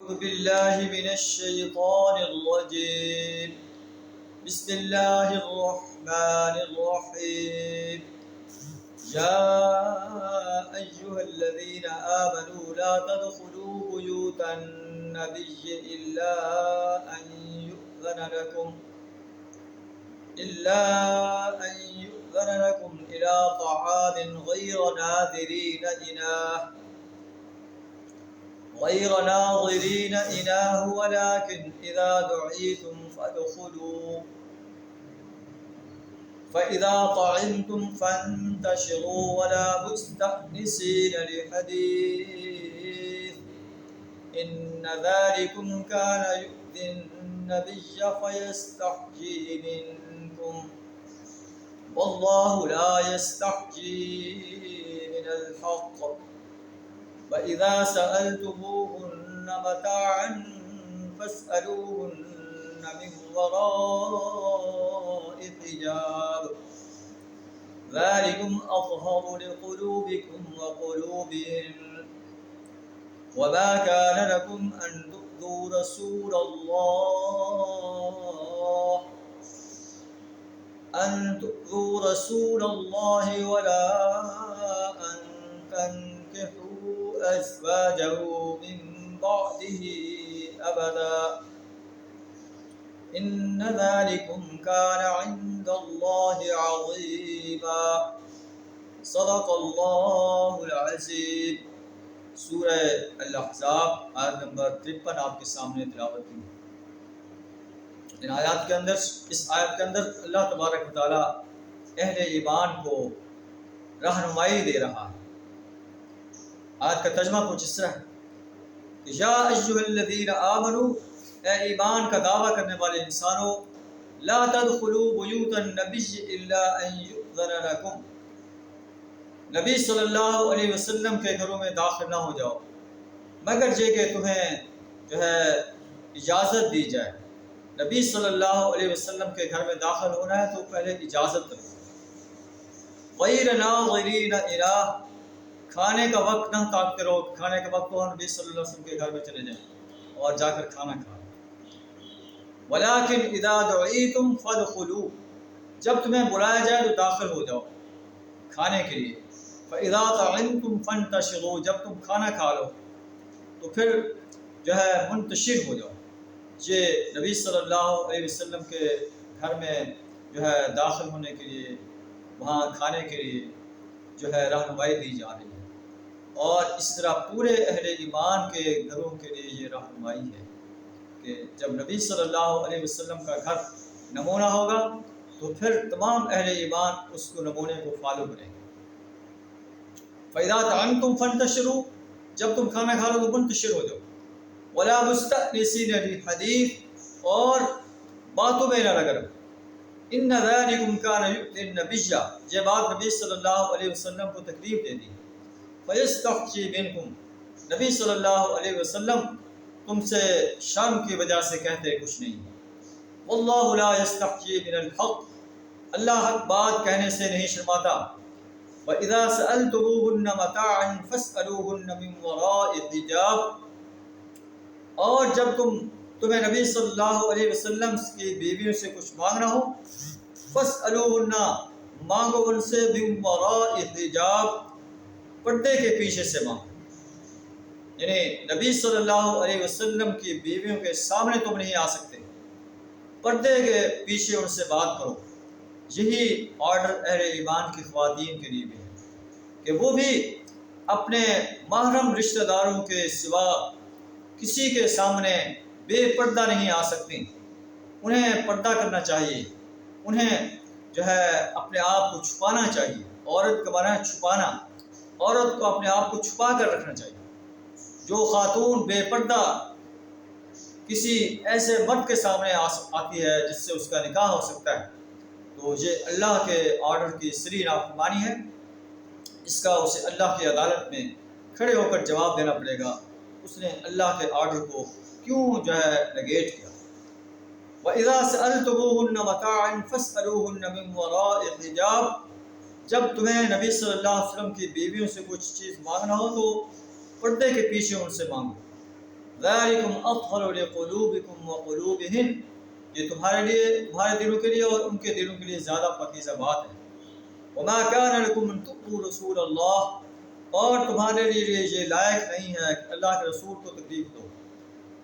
أعوذ بالله من الشيطان الرجيم. بسم الله الرحمن الرحيم. يا أيها الذين آمنوا لا تدخلوا بيوت النبي إلا أن يؤذن لكم إلى طعام غير ناظرين إناه ولكن إذا دعيتم فإذا طعمتم فانتشروا ولا مستأنسين لحديث إن ذلكم كان يؤذي النبي فيستحيي منكم والله لا يستحيي من الحق وإذا سألتموهن متاعا فاسألوهن من وراء حجاب ذلكم أطهر لقلوبكم وقلوبهم وما كان لكم أن تؤذوا رسول الله ولا أن تنكحوا أزواجه من بعده أبدا إن ذلكم كان عند الله عظيما صدق اللہ العظیم. سورہ الاحزاب آیت نمبر 53 آپ کے سامنے تلاوت کی. اس آیت کے اندر اللہ تبارک و تعالی اہل ایمان کو رہنمائی دے رہا ہے. آیت کا ترجمہ کچھ اس طرح ہے کہ یا ایھا الذین آمنوا، اے ایمان کا دعویٰ کرنے والے انسانوں، لا تدخلوا بیوت النبی الا ان یؤذن لکم، نبی صلی اللہ علیہ وسلم کے گھروں میں داخل نہ ہو جاؤ مگر یہ کہ تمہیں اجازت دی جائے. نبی صلی اللہ علیہ وسلم کے گھر میں داخل ہونا ہے تو پہلے اجازت دو. غیر ناظرین اناہ، کھانے کا وقت نہ تاکتے رہو، کھانے کا وقت ہو نبی صلی اللہ علیہ وسلم کے گھر میں چلے جائیں اور جا کر کھانا کھائیں. ولیکن اذا دعیتم فادخلوا، جب تمہیں بلایا جائے تو داخل ہو جاؤ کھانے کے لیے. فاذا طعمتم فانتشروا، جب تم کھانا کھا لو تو پھر منتشر ہو جاؤ. یہ نبی صلی اللہ علیہ وسلم کے گھر میں داخل ہونے کے لیے، وہاں کھانے کے لیے رہنمائی دی جا رہی ہے. اور اس طرح پورے اہل ایمان کے گھروں کے لیے یہ رہنمائی ہے کہ جب نبی صلی اللہ علیہ وسلم کا گھر نمونہ ہوگا تو پھر تمام اہل ایمان اس کو نمونے کو فالو کریں گے. فَإِذَا طَعَمْتُمْ فَانْتَشِرُوا، جب تم کھانا کھا لو تو منتشر ہو جاؤ. وَلَا مُسْتَأْنِسِينَ لِلْحَدِيثِ، اور باتوں میں نہ لگا رہو. إِنَّ ذَلِكُمْ كَانَ يُؤْذِي النَّبِيَّ، یہ بات نبی صلی اللہ علیہ وسلم کو تکلیف دے دی. فَيَسْتَحْيِي مِنْكُمْ، نبی صلی اللہ علیہ وسلم تم سے شرم کی وجہ سے کہتے کچھ نہیں. وَاللَّهُ لَا يَسْتَحْيِي مِنَ الْحَقِّ، اللہ حق بات کہنے سے نہیں شرماتا. وَإِذَا سَأَلْتُمُوهُنَّ مَتَاعًا فَاسْأَلُوهُنَّ مِنْ وَرَاءِ حِجَابٍ، اور جب تمہیں نبی صلی اللہ علیہ وسلم کی بیویوں سے کچھ مانگنا ہو، فَاسْأَلُوهُنَّ، مانگو ان سے، مِنْ وَرَاءِ حِجَابٍ، پردے کے پیچھے سے مانگو. یعنی نبی صلی اللہ علیہ وسلم کی بیویوں کے سامنے تم نہیں آ سکتے، پردے کے پیچھے ان سے بات کرو. یہی آرڈر اہل ایمان کی خواتین کے لیے بھی ہے کہ وہ بھی اپنے محرم رشتہ داروں کے سوا کسی کے سامنے بے پردہ نہیں آ سکتی. انہیں پردہ کرنا چاہیے، انہیں اپنے آپ کو چھپانا چاہیے. عورت کا معنی ہے چھپانا، عورت کو اپنے آپ کو چھپا کر رکھنا چاہیے. جو خاتون بے پردہ کسی ایسے مرد کے سامنے آتی ہے جس سے اس کا نکاح ہو سکتا ہے تو یہ اللہ کے آرڈر کی صریح نافرمانی ہے. اس کا اسے اللہ کی عدالت میں کھڑے ہو کر جواب دینا پڑے گا. اس نے اللہ کے آرڈر کو کیوں نگیٹ کیا. وَإِذَا سَأَلْتُمُوهُنَّ مَتَاعًا فَاسْأَلُوهُنَّ مِنْ وَرَاءِ حِجَابٍ، جب تمہیں نبی صلی اللہ علیہ وسلم کی بیویوں سے کچھ چیز مانگنا ہو تو پردے کے پیچھے ان سے مانگو. ذالکم اطہر لقلوبکم وقلوبہن، یہ تمہارے لیے، تمہارے دلوں کے لیے اور ان کے دلوں کے لیے زیادہ پاکیزہ بات ہے۔ وما كان لكم ان تؤذوا رسول اللہ، اور تمہارے لیے یہ لائق نہیں ہے کہ اللہ کے رسول کو تکلیف دو۔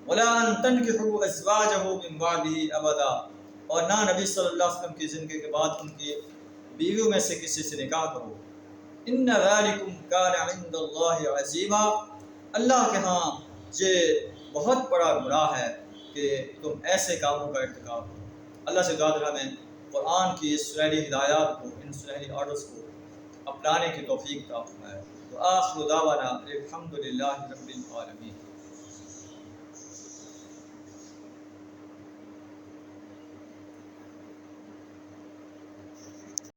ولا ان تنكحوا ازواجه من بعده ابدا، اور نہ نبی صلی اللہ علیہ وسلم کی زندگی کے بعد ان کی بیویوں میں سے کسی سے نکاح کرو۔ ان ذالکم کان عند اللہ عظیما، اللہ کے ہاں یہ بہت بڑا گناہ ہے کہ تم ایسے کاموں کا ارتکاب کرو۔ اللہ سے دعا کریں ہمیں قرآن کی اس سنہری ہدایات کو، ان سنہری آرڈرز کو اپنانے کی توفیق عطا فرمائے۔ وآخر دعوانا الحمد للہ رب العالمین۔